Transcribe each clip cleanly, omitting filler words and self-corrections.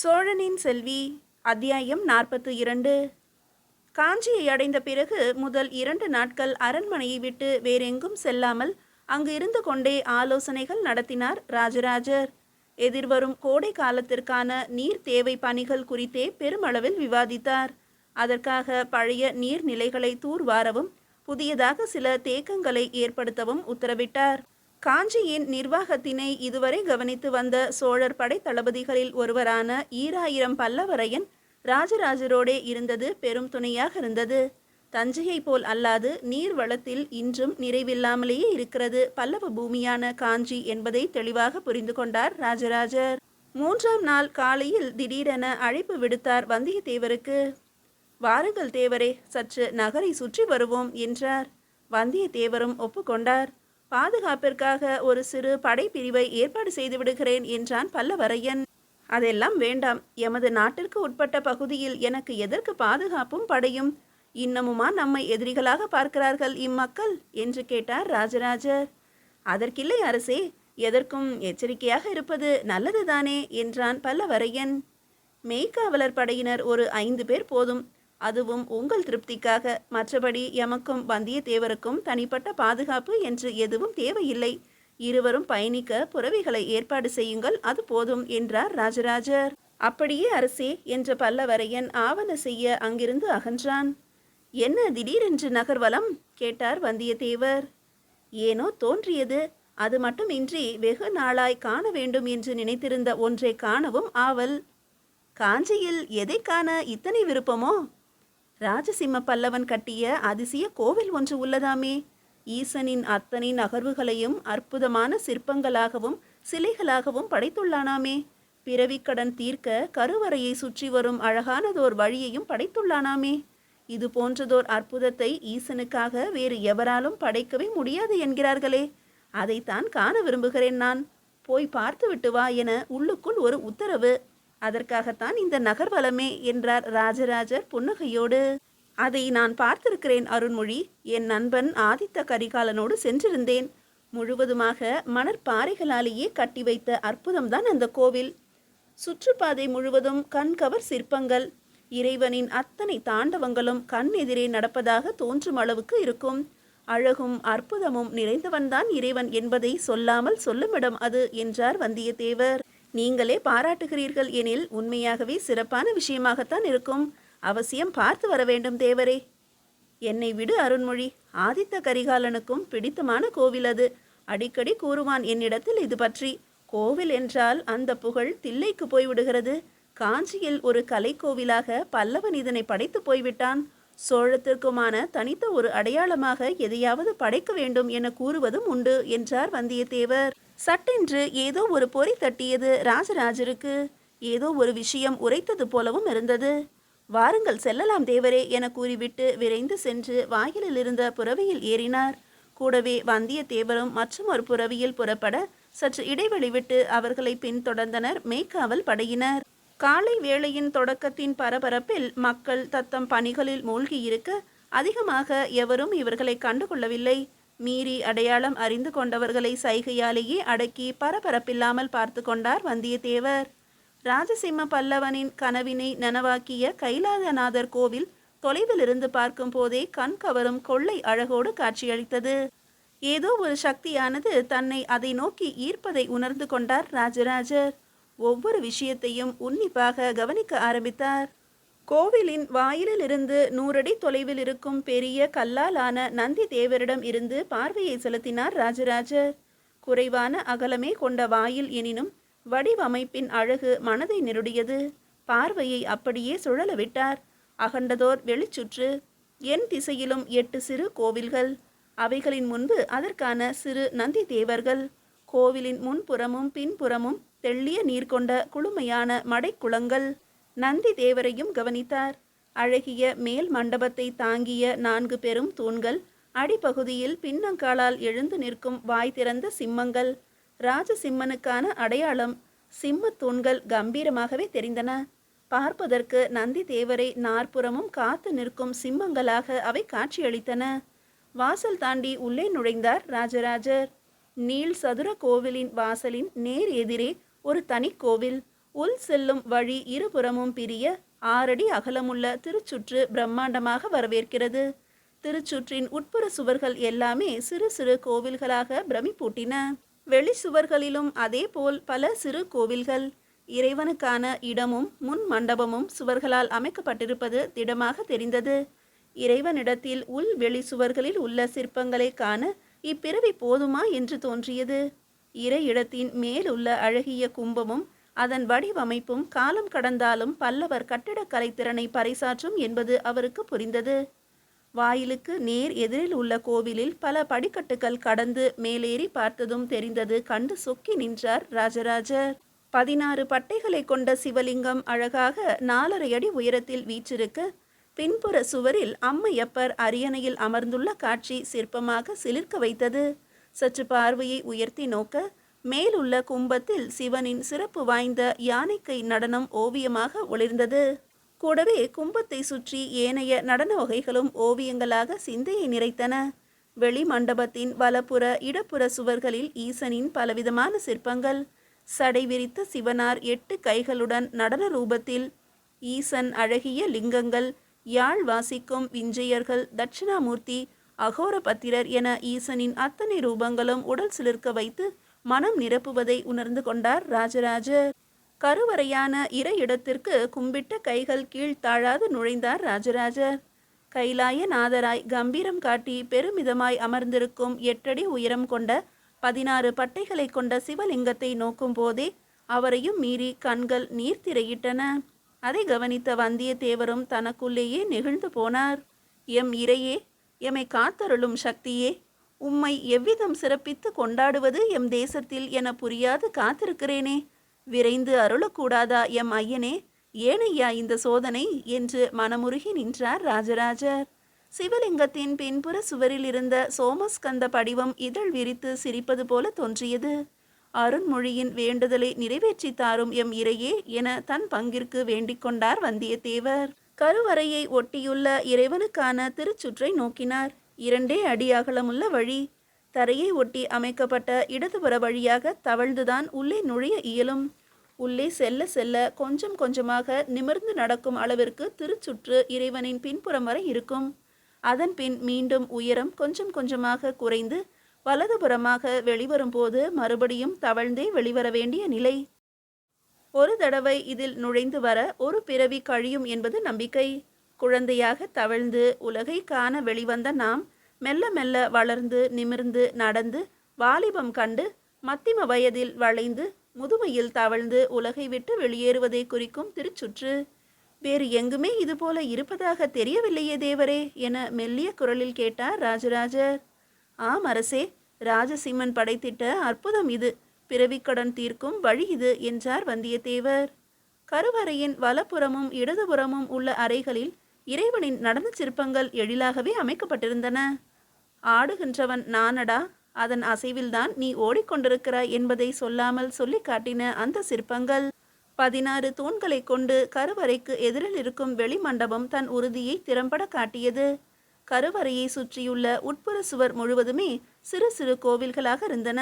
சோழனின் செல்வி. அத்தியாயம் 42. காஞ்சியை அடைந்த பிறகு முதல் 2 நாட்கள் அரண்மனையை விட்டு வேறெங்கும் செல்லாமல் அங்கு இருந்து கொண்டே ஆலோசனைகள் நடத்தினார் ராஜராஜர். எதிர்வரும் கோடை காலத்திற்கான நீர் தேவை பணிகள் குறித்தே பெருமளவில் விவாதித்தார். அதற்காக பழைய நீர்நிலைகளை தூர்வாரவும் புதியதாக சில தேக்கங்களை ஏற்படுத்தவும் உத்தரவிட்டார். காஞ்சியின் நிர்வாகத்தினை இதுவரை கவனித்து வந்த சோழர் படை தளபதிகளில் ஒருவரான ஈராயிரம் பல்லவரையன் ராஜராஜரோடே இருந்தது பெரும் துணையாக இருந்தது. தஞ்சையை போல் அல்லாது நீர் வளத்தில் இன்றும் நிறைவில்லாமலேயே இருக்கிறது பல்லவ பூமியான காஞ்சி என்பதை தெளிவாக புரிந்து கொண்டார் ராஜராஜர். 3ஆம் நாள் காலையில் திடீரென அழைப்பு விடுத்தார் வந்தியத்தேவருக்கு. வாருங்கள் தேவரே, சற்று நகரை சுற்றி வருவோம் என்றார். வந்தியத்தேவரும் ஒப்புக்கொண்டார். பாதுகாப்பிற்காக ஒரு சிறு படைப்பிரிவை ஏற்பாடு செய்து விடுகிறேன் என்றான் பல்லவரையன். அதெல்லாம் வேண்டாம். எமது நாட்டிற்கு உட்பட்ட பகுதியில் எனக்கு எதற்கு பாதுகாப்பும் படையும்? இன்னமுமா நம்மை எதிரிகளாக பார்க்கிறார்கள் இம்மக்கள் என்று கேட்டார் ராஜராஜர். அதற்கில்லை அரசே, எதற்கும் எச்சரிக்கையாக இருப்பது நல்லதுதானே என்றான் பல்லவரையன். மெய்க்காவலர் படையினர் ஒரு 5 பேர் போதும். அதுவும் உங்கள் திருப்திக்காக. மற்றபடி எமக்கும் வந்தியத்தேவருக்கும் தனிப்பட்ட பாதுகாப்பு என்று எதுவும் தேவையில்லை. இருவரும் பயணிக்க புறவிகளை ஏற்பாடு செய்யுங்கள், அது போதும் என்றார் ராஜராஜர். அப்படியே அரசே என்ற பல்லவரையன் ஆவண செய்ய அங்கிருந்து அகன்றான். என்ன திடீரென்று நகர்வலம் கேட்டார் வந்தியத்தேவர். ஏனோ தோன்றியது. அது மட்டுமின்றி வெகு நாளாய் காண வேண்டும் என்று நினைத்திருந்த ஒன்றை காணவும் ஆவல். காஞ்சியில் எதை காண இத்தனை விருப்பமோ? ராஜசிம்ம பல்லவன் கட்டிய அதிசய கோவில் ஒன்று உள்ளதாமே. ஈசனின் அத்தனை நகர்வுகளையும் அற்புதமான சிற்பங்களாகவும் சிலைகளாகவும் படைத்துள்ளானாமே. பிறவிக்கடன் தீர்க்க கருவறையை சுற்றி வரும் அழகானதோர் வழியையும் படைத்துள்ளானாமே. இது போன்றதோர் அற்புதத்தை ஈசனுக்காக வேறு எவராலும் படைக்கவே முடியாது என்கிறார்களே. அதைத்தான் காண விரும்புகிறேன் நான். போய் பார்த்துவிட்டு வா என உள்ளுக்குள் ஒரு உத்தரவு. அதற்காகத்தான் இந்த நகர்வலமே என்றார் ராஜராஜர் புன்னகையோடு. அதை நான் பார்த்திருக்கிறேன் அருண்மொழி. என் நண்பன் ஆதித்த கரிகாலனோடு சென்றிருந்தேன். முழுவதுமாக மணற்பாறைகளாலேயே கட்டி வைத்த அற்புதம்தான் அந்த கோவில். சுற்றுப்பாதை முழுவதும் கண்கவர் சிற்பங்கள். இறைவனின் அத்தனை தாண்டவங்களும் கண் எதிரே நடப்பதாக தோன்றும் அளவுக்கு இருக்கும். அழகும் அற்புதமும் நிறைந்தவன்தான் இறைவன் என்பதை சொல்லாமல் சொல்லுமிடம் அது என்றார் வந்தியத்தேவர். நீங்களே பாராட்டுகிறீர்கள் எனில் உண்மையாகவே சிறப்பான விஷயமாகத்தான் இருக்கும். அவசியம் பார்த்து வர வேண்டும் தேவரே. என்னை விடு அருண்மொழி. ஆதித்த கரிகாலனுக்கும் பிடித்தமான கோவில் அது. அடிக்கடி கூறுவான் என்னிடத்தில் இது பற்றி. கோவில் என்றால் அந்த புகழ் தில்லைக்கு போய்விடுகிறது. காஞ்சியில் ஒரு கலைக்கோவிலாக பல்லவன் இதனை படைத்து போய்விட்டான். சோழத்திற்குமான தனித்த ஒரு அடையாளமாக எதையாவது படைக்க வேண்டும் என கூறுவதும் உண்டு என்றார் வந்தியத்தேவர். சட்டென்று ஏதோ ஒரு பொறி தட்டியது ராஜராஜருக்கு. ஏதோ ஒரு விஷயம் உரைத்தது போலவும் இருந்தது. வாருங்கள் செல்லலாம் தேவரே என கூறிவிட்டு விரைந்து சென்று வாயிலில் இருந்த புறவியில் ஏறினார். கூடவே வந்தியத்தேவரும் மற்றும் ஒரு புறவியில் புறப்பட சற்று இடைவெளி விட்டு அவர்களை பின்தொடர்ந்தனர் மெய்க்காவல் படையினர். காலை வேளையின் தொடக்கத்தின் பரபரப்பில் மக்கள் தத்தம் பணிகளில் மூழ்கியிருக்க அதிகமாக எவரும் இவர்களை கண்டுகொள்ளவில்லை. மீறி அடையாளம் அறிந்து கொண்டவர்களை சைகையாலேயே அடக்கி பரபரப்பில்லாமல் பார்த்து கொண்டார் வந்தியத்தேவர். ராஜசிம்ம பல்லவனின் கனவினை நனவாக்கிய கைலாசநாதர் கோவில் தொலைவில் இருந்து பார்க்கும் போதே கண் கவரும் கொள்ளை அழகோடு காட்சியளித்தது. ஏதோ ஒரு சக்தியானது தன்னை அதை நோக்கி ஈர்ப்பதை உணர்ந்து கொண்டார் ராஜராஜர். ஒவ்வொரு விஷயத்தையும் உன்னிப்பாக கவனிக்க ஆரம்பித்தார். கோவிலின் வாயிலில் இருந்து 100 அடி தொலைவில் இருக்கும் பெரிய கல்லாலான நந்தி தேவரிடம் இருந்து பார்வையை செலுத்தினார் ராஜராஜர். குறைவான அகலமே கொண்ட வாயில் எனினும் வடிவமைப்பின் அழகு மனதை நெருடியது. பார்வையை அப்படியே சுழல விட்டார். அகண்டதோர் வெளிச்சுற்று. என் திசையிலும் 8 சிறு கோவில்கள். அவைகளின் முன்பு அதற்கான சிறு நந்தி தேவர்கள். கோவிலின் முன்புறமும் பின்புறமும் தெள்ளிய நீர் கொண்ட குளுமையான மடைக்குளங்கள். நந்தி தேவரையும் கவனித்தார். அழகிய மேல் மண்டபத்தை தாங்கிய 4 பெரும் தூண்கள். அடிப்பகுதியில் பின்னங்காலால் எழுந்து நிற்கும் வாய் திறந்த சிம்மங்கள். ராஜசிம்மனுக்கான அடையாளம். சிம்ம தூண்கள் கம்பீரமாகவே தெரிந்தன. பார்ப்பதற்கு நந்தி தேவரை நாற்புறமும் காத்து நிற்கும் சிம்மங்களாக அவை காட்சியளித்தன. வாசல் தாண்டி உள்ளே நுழைந்தார் ராஜராஜர். நீள் சதுர கோவிலின் வாசலின் நேர் எதிரே ஒரு தனி கோவில். உள் செல்லும் வழி இருபுறமும் பிரிய 6 அடி அகலமுள்ள திருச்சுற்று பிரம்மாண்டமாக வரவேற்கிறது. திருச்சுற்றின் உட்புற சுவர்கள் எல்லாமே சிறு சிறு கோவில்களாக பிரமிப்பூட்டின. வெளி சுவர்களிலும் அதேபோல் பல சிறு கோவில்கள். இறைவனுக்கான இடமும் முன் மண்டபமும் சுவர்களால் அமைக்கப்பட்டிருப்பது திடமாக தெரிந்தது. இறைவனிடத்தில் உள் வெளி சுவர்களில் உள்ள சிற்பங்களை காண இப்பிறவி போதுமா என்று தோன்றியது. இறை இடத்தின் மேலுள்ள அழகிய கும்பமும் அதன் வடிவமைப்பும் காலம் கடந்தாலும் பல்லவர் கட்டிடக்கலை திறனை பறைசாற்றும் என்பது அவருக்கு புரிந்தது. வாயிலுக்கு நேர் எதிரில் உள்ள கோவிலில் பல படிக்கட்டுகள் கடந்து மேலேறி பார்த்ததும் தெரிந்தது. கண்டு சொக்கி நின்றார் ராஜராஜர். 16 பட்டைகளை கொண்ட சிவலிங்கம் அழகாக 4.5 அடி உயரத்தில் வீற்றிருக்க, பின்புற சுவரில் அம்மையப்பர் அரியணையில் அமர்ந்துள்ள காட்சி சிற்பமாக சிலிர்க்க வைத்தது. சற்று பார்வையை உயர்த்தி நோக்க, மேலுள்ள கும்பத்தில் சிவனின் சிறப்பு வாய்ந்த யானைக்கை நடனம் ஓவியமாக ஒளிர்ந்தது. கூடவே கும்பத்தை சுற்றி ஏனைய நடன வகைகளும் ஓவியங்களாக சிந்தையை நிறைத்தன. வெளி மண்டபத்தின் வலப்புற இடப்புற சுவர்களில் ஈசனின் பலவிதமான சிற்பங்கள். சடை விரித்த சிவனார் 8 கைகளுடன் நடன ரூபத்தில், ஈசன் அழகிய லிங்கங்கள், யாழ் வாசிக்கும் விஞ்சையர்கள், தட்சிணாமூர்த்தி, அகோரபத்திரர் என ஈசனின் அத்தனை ரூபங்களும் உடல் சிலிர்க்க வைத்து மனம் நிரப்புவதை உணர்ந்து கொண்டார் ராஜராஜர். கருவறையான இறை இடத்திற்கு கும்பிட்ட கைகள் கீழ் தாழாது நுழைந்தார் ராஜராஜர். கைலாய நாதராய் கம்பீரம் காட்டி பெருமிதமாய் அமர்ந்திருக்கும் 8 அடி உயரம் கொண்ட 16 பட்டைகளை கொண்ட சிவலிங்கத்தை நோக்கும் போதே அவரையும் மீறி கண்கள் நீர்த்திரையிட்டன. அதை கவனித்த வந்தியத்தேவரும் தனக்குள்ளேயே நெகிழ்ந்து போனார். எம் இறையே, எமை காத்தருளும் சக்தியே, உம்மை எவ்விதம் சிறப்பித்து கொண்டாடுவது எம் தேசத்தில் என புரியாது காத்திருக்கிறேனே. விரைந்து அருளக்கூடாதா எம் ஐயனே? ஏனையா இந்த சோதனை என்று மனமுருகி நின்றார் ராஜராஜர். சிவலிங்கத்தின் பின்புற சுவரில் இருந்த சோமஸ்கந்த படிவம் இதழ் விரித்து சிரிப்பது போல தோன்றியது. அருண்மொழியின் வேண்டுதலை நிறைவேற்றி தாரும் எம் இறையே என தன் பங்கிற்கு வேண்டிக் கொண்டார் வந்தியத்தேவர். கருவறையை ஒட்டியுள்ள இறைவனுக்கான திருச்சுற்றை நோக்கினார். 2 அடி அகலமுள்ள வழி. தரையை ஒட்டி அமைக்கப்பட்ட இடதுபுற வழியாக தவழ்ந்துதான் உள்ளே நுழைய இயலும். உள்ளே செல்ல செல்ல கொஞ்சம் கொஞ்சமாக நிமிர்ந்து நடக்கும் அளவிற்கு திருச்சுற்று இறைவனின் பின்புறம் வரை இருக்கும். அதன் பின் மீண்டும் உயரம் கொஞ்சம் கொஞ்சமாக குறைந்து வலதுபுறமாக வெளிவரும்போது மறுபடியும் தவழ்ந்தே வெளிவர வேண்டிய நிலை. ஒரு தடவை இதில் நுழைந்து வர ஒரு பிறவி கழியும் என்பது நம்பிக்கை. குழந்தையாக தவழ்ந்து உலகை காண வெளிவந்த நாம் மெல்ல மெல்ல வளர்ந்து நிமிர்ந்து நடந்து வாலிபம் கண்டு மத்திம வயதில் வளைந்து முதுமையில் தவழ்ந்து உலகை விட்டு வெளியேறுவதை குறிக்கும் திருச்சுற்று. வேறு எங்குமே இதுபோல இருப்பதாக தெரியவில்லையே தேவரே என மெல்லிய குரலில் கேட்டார் ராஜராஜர். ஆம் அரசே, ராஜசிம்மன் படைத்திட்ட அற்புதம் இது. பிறவிக்கடன் தீர்க்கும் வழி இது என்றார் வந்தியத்தேவர். கருவறையின் வலப்புறமும் இடதுபுறமும் உள்ள அறைகளில் இறைவனின் நடன சிற்பங்கள் எழிலாகவே அமைக்கப்பட்டிருந்தன. ஆடுகின்றவன் நானடா, அதன் அசைவில்தான் நீ ஓடிக்கொண்டிருக்கிறாய் என்பதை சொல்லாமல் சொல்லி காட்டின அந்த சிற்பங்கள். 16 தூண்களை கொண்டு கருவறைக்கு எதிரில் இருக்கும் வெளிமண்டபம் தன் உறுதியை திறம்பட காட்டியது. கருவறையை சுற்றியுள்ள உட்புற சுவர் முழுவதுமே சிறு சிறு கோவில்களாக இருந்தன.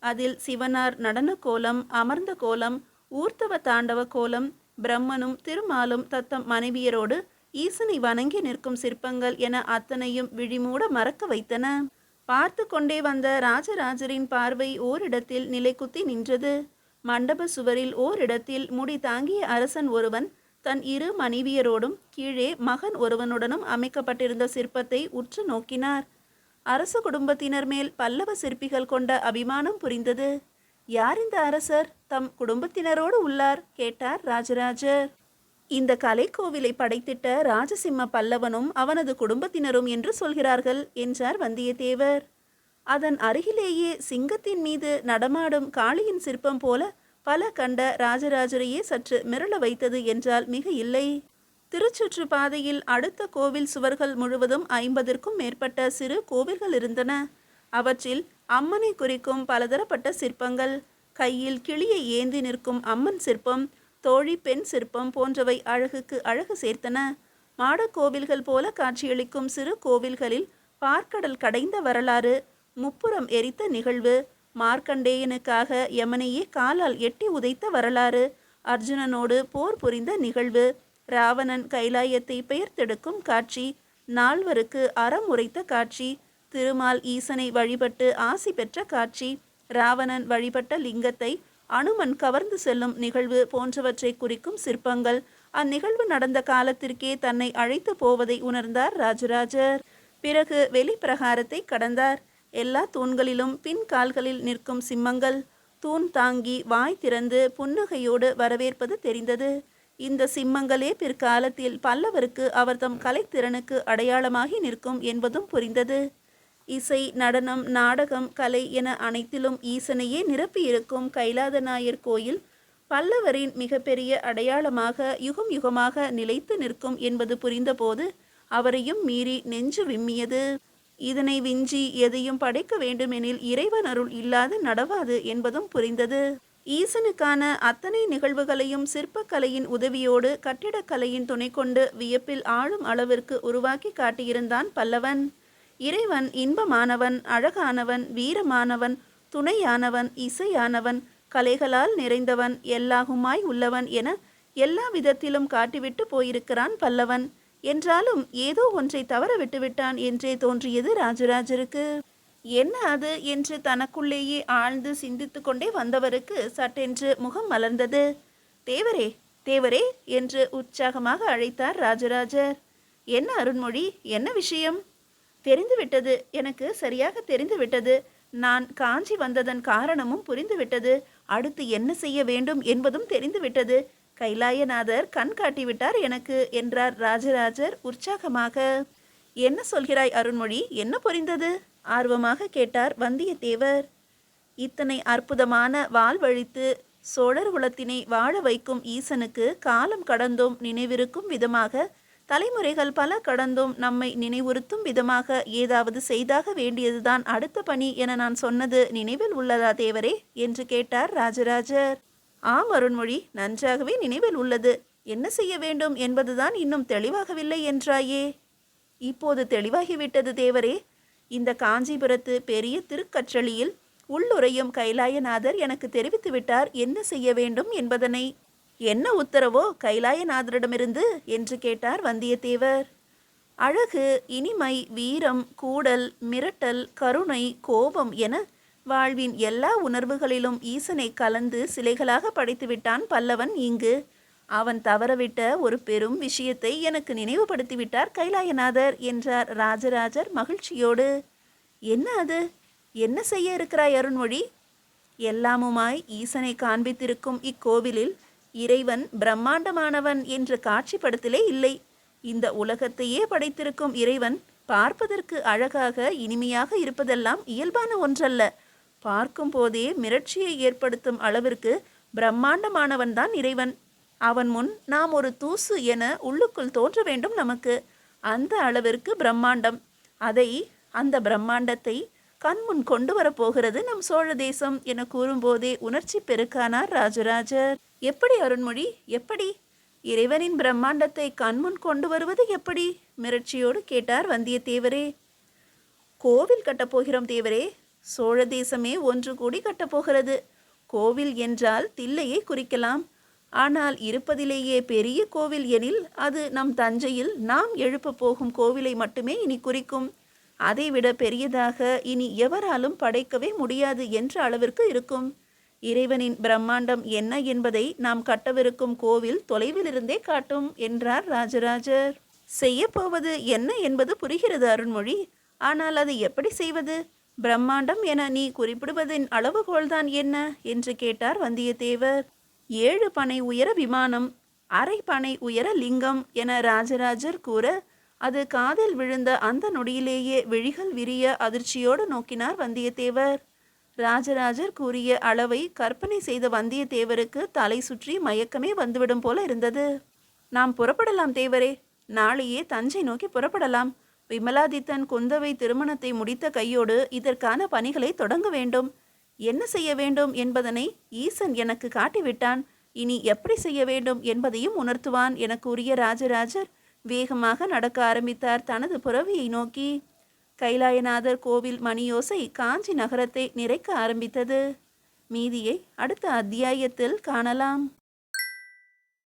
அதில் சிவனார் நடன கோலம், அமர்ந்த கோலம், ஊர்த்தவ தாண்டவ கோலம், பிரம்மனும் திருமாலும் தத்தம் மனைவியரோடு ஈசனை வணங்கி நிற்கும் சிற்பங்கள் என அத்தனையும் விழிமூட மறக்க வைத்தன. பார்த்து கொண்டே வந்த ராஜராஜரின் பார்வை ஓரிடத்தில் நிலைக்குத்தி நின்றது. மண்டப சுவரில் ஓரிடத்தில் முடி தாங்கிய அரசன் ஒருவன் தன் 2 மனைவியரோடும் கீழே மகன் ஒருவனுடனும் அமைக்கப்பட்டிருந்த சிற்பத்தை உற்று நோக்கினார். அரச குடும்பத்தினர் மேல் பல்லவ சிற்பிகள் கொண்ட அபிமானம் புரிந்தது. யார் இந்த அரசர்? தம் குடும்பத்தினரோடு உள்ளார் கேட்டார் ராஜராஜர். இந்த கலைக்கோவிலை படைத்திட்ட ராஜசிம்ம பல்லவனும் அவனது குடும்பத்தினரும் என்று சொல்கிறார்கள் என்றார் வந்தியத்தேவர். அதன் அருகிலேயே சிங்கத்தின் மீது நடமாடும் காளியின் சிற்பம் போல பல கண்ட ராஜராஜரையே சற்று மிரள வைத்தது என்றால் மிக இல்லை. திருச்சுற்று பாதையில் அடுத்த கோவில் சுவர்கள் முழுவதும் 50ற்கும் மேற்பட்ட சிறு கோவில்கள் இருந்தன. அவற்றில் அம்மனை குறிக்கும் பலதரப்பட்ட சிற்பங்கள், கையில் கிளியை ஏந்தி நிற்கும் அம்மன் சிற்பம், தோழி பெண் சிற்பம் போன்றவை அழகுக்கு அழகு சேர்த்தன. மாடக்கோவில்கள் போல காட்சியளிக்கும் சிறு கோவில்களில் பார்க்கடல் கடைந்த வரலாறு, முப்புறம் எரித்த நிகழ்வு, மார்க்கண்டேயனுக்காக யமனையே காலால் எட்டி உதைத்த வரலாறு, அர்ஜுனனோடு போர் புரிந்த நிகழ்வு, ராவணன் கைலாயத்தை பெயர்த்தெடுக்கும் காட்சி, நால்வருக்கு அறம் உரைத்த காட்சி, திருமால் ஈசனை வழிபட்டு ஆசி பெற்ற காட்சி, ராவணன் வழிபட்ட லிங்கத்தை அனுமன் கவர்ந்து செல்லும் நிகழ்வு போன்றவற்றை குறிக்கும் சிற்பங்கள். அந்நிகழ்வு நடந்த காலத்திற்கே தன்னை அழைத்து போவதை உணர்ந்தார் ராஜராஜர். பிறகு வெளிப்பிரகாரத்தை கடந்தார். எல்லா தூண்களிலும் பின் கால்களில் நிற்கும் சிம்மங்கள். தூண் தாங்கி வாய் திறந்து புன்னகையோடு வரவேற்பது தெரிந்தது. இந்த சிம்மங்களே பிற்காலத்தில் பல்லவருக்கு அவர்தம் கலைத்திறனுக்கு அடையாளமாகி நிற்கும் என்பதும் புரிந்தது. இசை, நடனம், நாடகம், கலை என அனைத்திலும் ஈசனையே நிரப்பியிருக்கும் கைலாதநாயர் கோயில் பல்லவரின் மிகப்பெரிய அடையாளமாக யுகம் யுகமாக நிலைத்து நிற்கும் என்பது புரிந்தபோது அவரையும் மீறி நெஞ்சு விம்மியது. இதனை விஞ்சி எதையும் படைக்க வேண்டுமெனில் இறைவன் அருள் இல்லாது நடவாது என்பதும் புரிந்தது. ஈசனுக்கான அத்தனை நிகழ்வுகளையும் சிற்பக்கலையின் உதவியோடு கட்டிடக்கலையின் துணை கொண்டு வியப்பில் ஆளும் அளவிற்கு உருவாக்கி காட்டியிருந்தான் பல்லவன். இறைவன் இன்பமானவன், அழகானவன், வீரமானவன், துணையானவன், இசையானவன், கலைகளால் நிறைந்தவன், எல்லாகுமாய் உள்ளவன் என எல்லா விதத்திலும் காட்டிவிட்டு போயிருக்கிறான் பல்லவன். என்றாலும் ஏதோ ஒன்றை தவற விட்டுவிட்டான் என்றே தோன்றியது ராஜராஜருக்கு. என்ன அது என்று தனக்குள்ளேயே ஆழ்ந்து சிந்தித்து கொண்டே வந்தவருக்கு சட்டென்று முகம் மலர்ந்தது. தேவரே, தேவரே என்று உற்சாகமாக அழைத்தார் ராஜராஜர். என்ன அருண்மொழி, என்ன விஷயம்? தெரிந்துவிட்டது, எனக்கு சரியாக தெரிந்துவிட்டது. நான் காஞ்சி வந்ததன் காரணமும் புரிந்துவிட்டது. அடுத்து என்ன செய்ய வேண்டும் என்பதும் தெரிந்துவிட்டது. கைலாயநாதர் கண் காட்டிவிட்டார் எனக்கு என்றார் ராஜராஜர் உற்சாகமாக. என்ன சொல்கிறாய் அருண்மொழி, என்ன புரிந்தது? ஆர்வமாக கேட்டார் வந்தியத்தேவர். இத்தனை அற்புதமான வாழ்வழித்து சோழர் குலத்தினை வாழ வைக்கும் ஈசனுக்கு காலம் கடந்தும் நினைவிருக்கும் விதமாக, தலைமுறைகள் பல கடந்தும் நம்மை நினைவுறுத்தும் விதமாக ஏதாவது செய்தாக வேண்டியதுதான் அடுத்த பணி என நான் சொன்னது நினைவில் உள்ளதா தேவரே என்று கேட்டார் ராஜராஜர். ஆம் அருண்மொழி, நன்றாகவே நினைவில் உள்ளது. என்ன செய்ய வேண்டும் என்பதுதான் இன்னும் தெளிவாகவில்லை என்றாயே. இப்போது தெளிவாகிவிட்டது தேவரே. இந்த காஞ்சிபுரத்து பெரிய திருக்கற்றளியில் உள்ளுரையும் கைலாயநாதர் எனக்கு தெரிவித்து விட்டார் என்ன செய்ய வேண்டும் என்பதனை. என்ன உத்தரவோ கைலாயநாதரிடமிருந்து என்று கேட்டார் வந்தியத்தேவர். அழகு, இனிமை, வீரம், கூடல், மிரட்டல், கருணை, கோபம் என வாழ்வின் எல்லா உணர்வுகளிலும் ஈசனை கலந்து சிலைகளாக படைத்துவிட்டான் பல்லவன் இங்கு. அவன் தவறவிட்ட ஒரு பெரும் விஷயத்தை எனக்கு நினைவுபடுத்திவிட்டார் கைலாயநாதர் என்றார் ராஜராஜர் மகிழ்ச்சியோடு. என்ன அது? என்ன செய்ய இருக்கிறாய் அருண்மொழி? எல்லாமுமாய் ஈசனை காண்பித்திருக்கும் இக்கோவிலில் இறைவன் பிரம்மாண்டமானவன் என்ற காட்சிப்படத்திலே இல்லை. இந்த உலகத்தையே படைத்திருக்கும் இறைவன் பார்ப்பதற்கு அழகாக இனிமையாக இருப்பதெல்லாம் இயல்பான ஒன்றல்ல. பார்க்கும் போதே மிரட்சியை ஏற்படுத்தும் அளவிற்கு பிரம்மாண்டமானவன்தான் இறைவன். அவன் முன் நாம் ஒரு தூசு என உள்ளுக்குள் தோன்ற வேண்டும் நமக்கு. அந்த அளவிற்கு பிரம்மாண்டம். அந்த பிரம்மாண்டத்தை கண்முன் கொண்டு வரப்போகிறது நம் சோழ தேசம் என கூறும்போதே உணர்ச்சி பெருக்கானார் ராஜராஜர். எப்படி அருண்மொழி, எப்படி? இறைவனின் பிரம்மாண்டத்தை கண்முன் கொண்டு வருவது எப்படி? மிரட்சியோடு கேட்டார் வந்தியத்தேவரே. கோவில் கட்டப்போகிறோம் தேவரே. சோழ தேசமே ஒன்று கூடி கட்டப்போகிறது. கோவில் என்றால் தில்லையை குறிக்கலாம். ஆனால் இருப்பதிலேயே பெரிய கோவில் எனில் அது நம் தஞ்சையில் நாம் எழுப்ப போகும் கோவிலை மட்டுமே இனி குறிக்கும். அதைவிட பெரியதாக இனி எவராலும் படைக்கவே முடியாது என்ற அளவிற்கு இருக்கும். இறைவனின் பிரம்மாண்டம் என்ன என்பதை நாம் கட்டவிருக்கும் கோவில் தொலைவிலிருந்தே காட்டும் என்றார் ராஜராஜர். செய்யப்போவது என்ன என்பது புரிகிறது அருண்மொழி. ஆனால் அதை எப்படி செய்வது? பிரம்மாண்டம் என நீ குறிப்பிடுவதின் அளவுகோல்தான் என்ன என்று கேட்டார் வந்தியத்தேவர். 7 பனை உயர விமானம், 1/2 பனை உயர லிங்கம் என ராஜராஜர் கூற அது காதில் விழுந்த அந்த நொடியிலேயே விழிகள் விரிய அதிர்ச்சியோடு நோக்கினார் வந்தியத்தேவர். ராஜராஜர் கூறிய அளவை கற்பனை செய்த வந்தியத்தேவருக்கு தலை சுற்றி மயக்கமே வந்துவிடும் போல இருந்தது. நாம் புறப்படலாம் தேவரே. நாளையே தஞ்சை நோக்கி புறப்படலாம். விமலாதித்தன் குந்தவை திருமணத்தை முடித்த கையோடு இதற்கான பணிகளை தொடங்க வேண்டும். என்ன செய்ய வேண்டும் என்பதனை ஈசன் எனக்கு காட்டிவிட்டான். இனி எப்படி செய்ய வேண்டும் என்பதையும் உணர்த்துவான் என கூறிய ராஜராஜர் வேகமாக நடக்க ஆரம்பித்தார் தனது புறவியை நோக்கி. கைலாயநாதர் கோவில் மணியோசை காஞ்சி நகரத்தை நிறைக்க ஆரம்பித்தது. மீதியை அடுத்த அத்தியாயத்தில் காணலாம்.